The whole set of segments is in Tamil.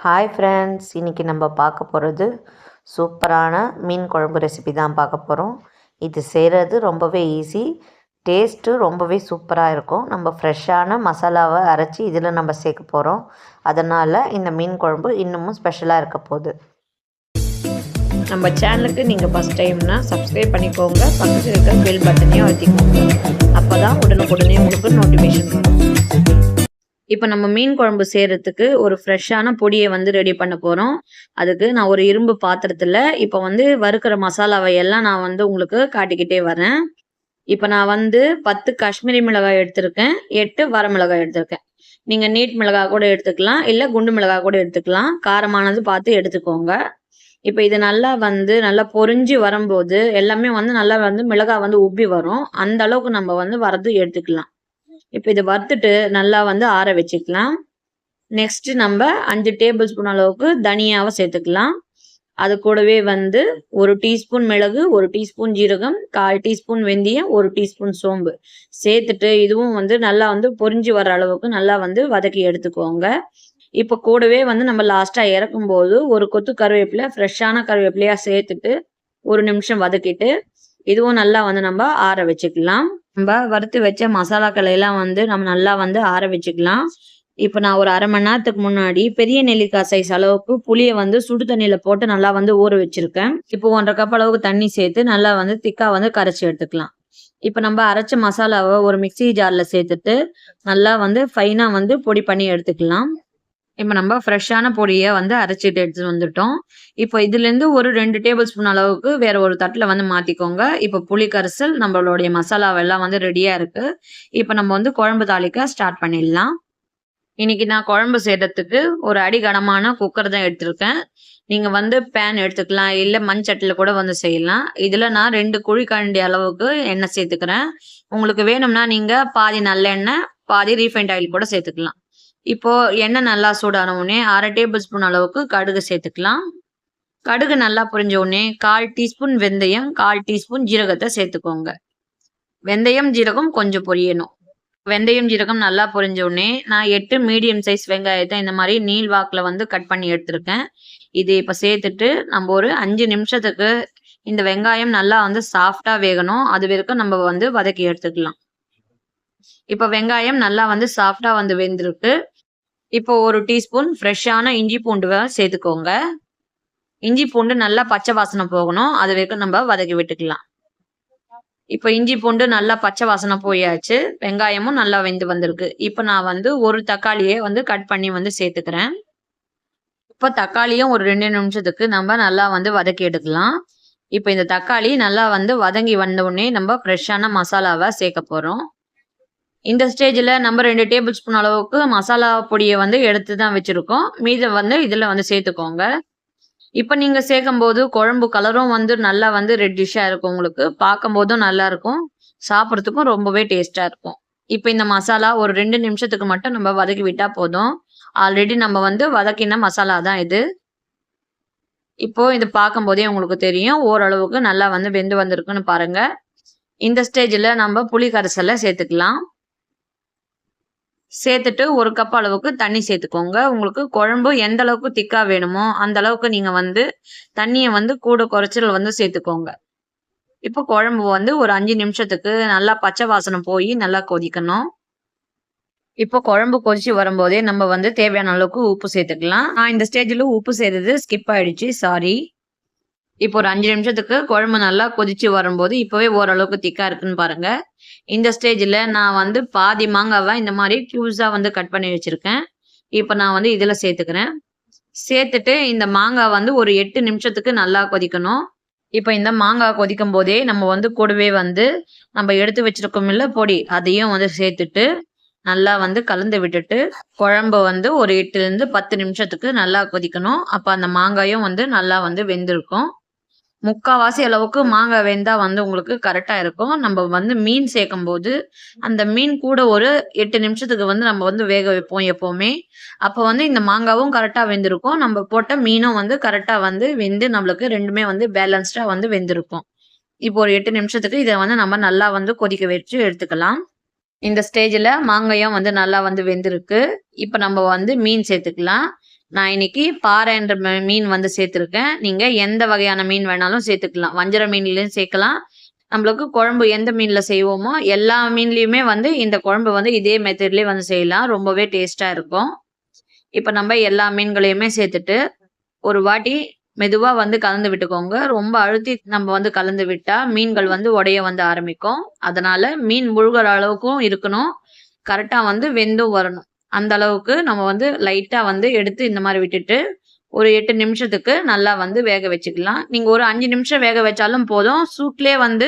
ஹாய் ஃப்ரெண்ட்ஸ், இன்றைக்கி நம்ம பார்க்க போகிறது சூப்பரான மீன் குழம்பு ரெசிபி தான் பார்க்க போகிறோம். இது செய்கிறது ரொம்பவே ஈஸி, டேஸ்ட்டு ரொம்பவே சூப்பராக இருக்கும். நம்ம ஃப்ரெஷ்ஷான மசாலாவை அரைச்சி இதில் நம்ம சேர்க்க போகிறோம். அதனால் இந்த மீன் குழம்பு இன்னமும் ஸ்பெஷலாக இருக்க போகுது. நம்ம சேனலுக்கு நீங்கள் ஃபஸ்ட் டைம்னா சப்ஸ்கிரைப் பண்ணிக்கோங்க, பக்கத்தில் இருக்கிற பெல் பட்டனையும் அழுத்திக்கோங்க. அப்போ தான் உடனுக்குடனே உங்களுக்கு நோட்டிஃபிகேஷன் வரும். இப்போ நம்ம மீன் குழம்பு செய்கிறதுக்கு ஒரு ஃப்ரெஷ்ஷான பொடியை வந்து ரெடி பண்ண போகிறோம். அதுக்கு நான் ஒரு இரும்பு பாத்திரத்தில் இப்போ வந்து வறுக்கிற மசாலாவை எல்லாம் நான் வந்து உங்களுக்கு காட்டிக்கிட்டே வரேன். இப்போ நான் வந்து 10 காஷ்மீரி மிளகாய் எடுத்திருக்கேன், 8 வரமிளகாய் எடுத்திருக்கேன். நீங்கள் நீட் மிளகாய் கூட எடுத்துக்கலாம், இல்லை குண்டு மிளகாய் கூட எடுத்துக்கலாம். காரமானது பார்த்து எடுத்துக்கோங்க. இப்போ இது நல்லா பொரிஞ்சு வரும்போது எல்லாமே வந்து நல்லா வந்து மிளகாய் வந்து உப்பி வரும். அந்த அளவுக்கு நம்ம வந்து வறுத்து எடுத்துக்கலாம். இப்போ இதை வறுத்துட்டு நல்லா வந்து ஆற வச்சுக்கலாம். நெக்ஸ்ட் நம்ம 5 டேபிள் ஸ்பூன் அளவுக்கு தனியாவை சேர்த்துக்கலாம். அது கூடவே வந்து 1 டீஸ்பூன் மிளகு, 1 டீஸ்பூன் ஜீரகம், 1/4 டீஸ்பூன் வெந்தயம், 1 டீஸ்பூன் சோம்பு சேர்த்துட்டு இதுவும் வந்து நல்லா வந்து பொரிஞ்சு வர அளவுக்கு நல்லா வந்து வதக்கி எடுத்துக்கோங்க. இப்போ கூடவே வந்து நம்ம லாஸ்ட்டாக இறக்கும்போது ஒரு கொத்து கருவேப்பிலை, ஃப்ரெஷ்ஷான கருவேப்பிலையாக சேர்த்துட்டு 1 நிமிஷம் வதக்கிட்டு இதுவும் நல்லா வந்து நம்ம ஆற வச்சுக்கலாம். நம்ம வறுத்து வச்ச மசாலாக்களை எல்லாம் வந்து நம்ம நல்லா வந்து ஆற வச்சுக்கலாம். இப்போ நான் ஒரு 1/2 மணி நேரத்துக்கு முன்னாடி பெரிய நெல்லிக்காய் சைஸ் அளவுக்கு புளியை வந்து சுடு தண்ணியில் போட்டு நல்லா வந்து ஊற வச்சிருக்கேன். இப்போ 1/2 கப் அளவுக்கு தண்ணி சேர்த்து நல்லா வந்து திக்காக வந்து கரைச்சி எடுத்துக்கலாம். இப்போ நம்ம அரைச்ச மசாலாவை ஒரு மிக்சி ஜாரில் சேர்த்துட்டு நல்லா வந்து ஃபைனாக வந்து பொடி பண்ணி எடுத்துக்கலாம். இப்போ நம்ம ஃப்ரெஷ்ஷான பொடியை வந்து அரைச்சிட்டு எடுத்துட்டு வந்துட்டோம். இப்போ இதுலேருந்து ஒரு 2 டேபிள் ஸ்பூன் அளவுக்கு வேற ஒரு தட்டில் வந்து மாற்றிக்கோங்க. இப்போ புளி கரைசல் நம்மளுடைய மசாலாவெல்லாம் வந்து ரெடியாக இருக்குது. இப்போ நம்ம வந்து குழம்பு தாளிக்க ஸ்டார்ட் பண்ணிடலாம். இன்னைக்கு நான் குழம்பு செய்கிறதுக்கு ஒரு அடிகனமான குக்கர் தான் எடுத்திருக்கேன். நீங்கள் வந்து பேன் எடுத்துக்கலாம், இல்லை மண்சட்டியில் கூட வந்து செய்யலாம். இதில் நான் 2 குழிக்கரண்டி அளவுக்கு எண்ணெய் சேர்த்துக்கிறேன். உங்களுக்கு வேணும்னா நீங்கள் பாதி நல்லெண்ணெய், பாதி ரீஃபைண்ட் ஆயில் கூட சேர்த்துக்கலாம். இப்போ எண்ணெய் நல்லா சூடான உடனே 1/2 டேபிள் ஸ்பூன் அளவுக்கு கடுகு சேர்த்துக்கலாம். கடுகு நல்லா பொரிஞ்ச உடனே 1/4 டீஸ்பூன் வெந்தயம், 1/4 டீஸ்பூன் ஜீரகத்தை சேர்த்துக்கோங்க. வெந்தயம் ஜீரகம் கொஞ்சம் பொரியணும். வெந்தயம் ஜீரகம் நல்லா பொரிஞ்ச உடனே நான் 8 மீடியம் சைஸ் வெங்காயத்தை இந்த மாதிரி நீள் வாக்கில் வந்து கட் பண்ணி எடுத்திருக்கேன். இது இப்போ சேர்த்துட்டு நம்ம ஒரு 5 நிமிஷத்துக்கு இந்த வெங்காயம் நல்லா வந்து சாஃப்டாக வேகணும். அது வரைக்கும் நம்ம வந்து வதக்கி எடுத்துக்கலாம். இப்போ வெங்காயம் நல்லா வந்து சாஃப்டாக வந்து வெந்திருக்கு. இப்போ 1 டீஸ்பூன் ஃப்ரெஷ்ஷான இஞ்சி பூண்டு சேர்த்துக்கோங்க. இஞ்சி பூண்டு நல்லா பச்சை வாசனை போகணும், அது வரைக்கும் நம்ம வதக்கி விட்டுக்கலாம். இப்போ இஞ்சி பூண்டு நல்லா பச்சை வாசனை போயாச்சு, வெங்காயமும் நல்லா வெந்து வந்திருக்கு. இப்போ நான் வந்து ஒரு தக்காளியை வந்து கட் பண்ணி வந்து சேர்த்துக்கிறேன். இப்போ தக்காளியும் ஒரு 2 நிமிஷத்துக்கு நம்ம நல்லா வந்து வதக்கி எடுக்கலாம். இப்போ இந்த தக்காளி நல்லா வந்து வதங்கி வந்த உடனே நம்ம ஃப்ரெஷ்ஷான மசாலாவை சேர்க்க போகிறோம். இந்த ஸ்டேஜில் நம்ம 2 டேபிள் ஸ்பூன் அளவுக்கு மசாலா பொடியை வந்து எடுத்து தான் வச்சுருக்கோம். மீதை வந்து இதில் வந்து சேர்த்துக்கோங்க. இப்போ நீங்கள் சேர்க்கும்போது குழம்பு கலரும் வந்து நல்லா வந்து ரெட்டிஷாக இருக்கும். உங்களுக்கு பார்க்கும்போதும் நல்லா இருக்கும், சாப்பிட்றதுக்கும் ரொம்பவே டேஸ்ட்டாக இருக்கும். இப்போ இந்த மசாலா ஒரு 2 நிமிஷத்துக்கு மட்டும் நம்ம வதக்கி விட்டால் போதும். ஆல்ரெடி நம்ம வந்து வதக்கின மசாலா தான் இது. இப்போ இது பார்க்கும்போதே உங்களுக்கு தெரியும் ஓரளவுக்கு நல்லா வந்து வெந்து வந்திருக்குன்னு பாருங்க. இந்த ஸ்டேஜில் நம்ம புளி கரைசலை சேர்த்துக்கலாம். சேர்த்துட்டு 1 கப் அளவுக்கு தண்ணி சேர்த்துக்கோங்க. உங்களுக்கு குழம்பு எந்த அளவுக்கு திக்கா வேணுமோ அந்த அளவுக்கு நீங்க வந்து தண்ணியை வந்து கூட குறைச்சல் வந்து சேர்த்துக்கோங்க. இப்போ குழம்பு வந்து ஒரு 5 நிமிஷத்துக்கு நல்லா பச்சை வாசனை போய் நல்லா கொதிக்கணும். இப்போ குழம்பு கொதிச்சு வரும்போதே நம்ம வந்து தேவையான அளவுக்கு உப்பு சேர்த்துக்கலாம். நான் இந்த ஸ்டேஜில் உப்பு சேர்த்தது ஸ்கிப் ஆயிடுச்சு, சாரி. இப்போ ஒரு 5 நிமிஷத்துக்கு குழம்பு நல்லா கொதிச்சு வரும்போது இப்போவே ஓரளவுக்கு திக்காக இருக்குன்னு பாருங்க. இந்த ஸ்டேஜில் நான் வந்து பாதி மாங்காவை இந்த மாதிரி க்யூஸாக வந்து கட் பண்ணி வச்சுருக்கேன். இப்போ நான் வந்து இதில் சேர்த்துக்கிறேன். சேர்த்துட்டு இந்த மாங்காய் வந்து ஒரு 8 நிமிஷத்துக்கு நல்லா கொதிக்கணும். இப்போ இந்த மாங்காய் கொதிக்கும் போதே நம்ம வந்து கூடவே வந்து நம்ம எடுத்து வச்சிருக்கோம் இல்லை பொடி, அதையும் வந்து சேர்த்துட்டு நல்லா வந்து கலந்து விட்டுட்டு குழம்பு வந்து ஒரு 8லேருந்து 10 நிமிஷத்துக்கு நல்லா கொதிக்கணும். அப்போ அந்த மாங்காயும் வந்து நல்லா வந்து வெந்திருக்கும். முக்கால்வாசி அளவுக்கு மாங்காய் வெந்தா வந்து உங்களுக்கு கரெக்டாக இருக்கும். நம்ம வந்து மீன் சேர்க்கும் போது அந்த மீன் கூட ஒரு 8 நிமிஷத்துக்கு வந்து நம்ம வந்து வேக வைப்போம் எப்போவுமே. அப்போ வந்து இந்த மாங்காவும் கரெக்டாக வெந்திருக்கும், நம்ம போட்ட மீனும் வந்து கரெக்டாக வந்து வெந்து நம்மளுக்கு ரெண்டுமே வந்து பேலன்ஸ்டாக வந்து வெந்திருக்கும். இப்போ ஒரு 8 நிமிஷத்துக்கு இதை வந்து நம்ம நல்லா வந்து கொதிக்க வச்சு எடுத்துக்கலாம். இந்த ஸ்டேஜில் மாங்காயும் வந்து நல்லா வந்து வெந்திருக்கு. இப்போ நம்ம வந்து மீன் சேர்த்துக்கலாம். நான் இன்னைக்கு பாறைன்ற மீன் வந்து சேர்த்துருக்கேன். நீங்கள் எந்த வகையான மீன் வேணாலும் சேர்த்துக்கலாம். வஞ்சர மீன்லேயும் சேர்க்கலாம். நம்மளுக்கு குழம்பு எந்த மீனில் செய்வோமோ எல்லா மீன்லேயுமே வந்து இந்த குழம்பு வந்து இதே மெத்தட்லேயே வந்து செய்யலாம். ரொம்பவே டேஸ்ட்டாக இருக்கும். இப்போ நம்ம எல்லா மீன்களையுமே சேர்த்துட்டு ஒரு வாட்டி மெதுவா வந்து கலந்து விட்டுக்கோங்க. ரொம்ப அழுத்தி நம்ம வந்து கலந்து விட்டா மீன்கள் வந்து உடைய வந்து ஆரம்பிக்கும். அதனால மீன் முழுகுற அளவுக்கும் இருக்கணும். கரெக்டா வந்து வெந்தும் வரணும். அந்த அளவுக்கு நம்ம வந்து லைட்டா வந்து எடுத்து இந்த மாதிரி விட்டுட்டு ஒரு 8 நிமிஷத்துக்கு நல்லா வந்து வேக வச்சுக்கலாம். நீங்க ஒரு 5 நிமிஷம் வேக வச்சாலும் போதும். சூட்லயே வந்து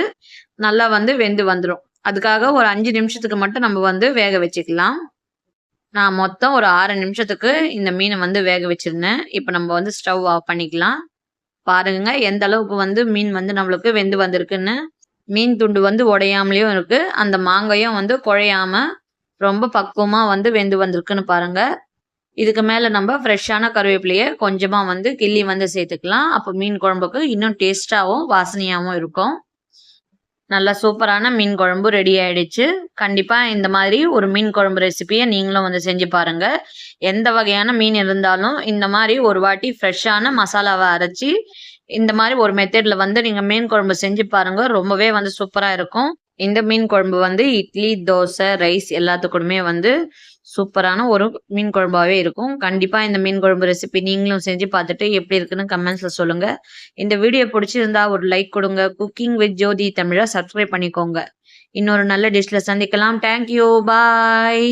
நல்லா வந்து வெந்து வந்துரும். அதுக்காக ஒரு 5 நிமிஷத்துக்கு மட்டும் நம்ம வந்து வேக வச்சுக்கலாம். நான் மொத்தம் ஒரு 6 நிமிஷத்துக்கு இந்த மீனை வந்து வேக வச்சிருந்தேன். இப்போ நம்ம வந்து ஸ்டவ் ஆஃப் பண்ணிக்கலாம். பாருங்க எந்த அளவுக்கு வந்து மீன் வந்து நம்மளுக்கு வெந்து வந்திருக்குன்னு. மீன் துண்டு வந்து உடையாமலேயும் இருக்கு. அந்த மாங்காயும் வந்து குழையாம ரொம்ப பக்குவமா வந்து வெந்து வந்திருக்குன்னு பாருங்க. இதுக்கு மேல நம்ம ஃப்ரெஷ்ஷான கருவேப்பிலையை கொஞ்சமா வந்து கிள்ளி வந்து சேர்த்துக்கலாம். அப்போ மீன் குழம்புக்கு இன்னும் டேஸ்டாவும் வாசனையாவும் இருக்கும். நல்லா சூப்பரான மீன் குழம்பு ரெடி ஆயிடுச்சு. கண்டிப்பா இந்த மாதிரி ஒரு மீன் குழம்பு ரெசிபியை நீங்களும் வந்து செஞ்சு பாருங்க. எந்த வகையான மீன் இருந்தாலும் இந்த மாதிரி ஒரு வாட்டி ஃப்ரெஷ்ஷான மசாலாவை அரைச்சி இந்த மாதிரி ஒரு மெத்தட்ல வந்து நீங்க மீன் குழம்பு செஞ்சு பாருங்க. ரொம்பவே வந்து சூப்பரா இருக்கும். இந்த மீன் குழம்பு வந்து இட்லி, தோசை, ரைஸ் எல்லாத்துக்குமே வந்து சூப்பரான ஒரு மீன் குழம்பாவே இருக்கும். கண்டிப்பா இந்த மீன் குழம்பு ரெசிபி நீங்களும் செஞ்சு பார்த்துட்டு எப்படி இருக்குன்னு கமெண்ட்ஸ்ல சொல்லுங்க. இந்த வீடியோ பிடிச்சிருந்தா ஒரு லைக் கொடுங்க. குக்கிங் வித் ஜோதி தமிழை சப்ஸ்கிரைப் பண்ணிக்கோங்க. இன்னொரு நல்ல டிஷ்ல சந்திக்கலாம். தேங்க்யூ. பாய்.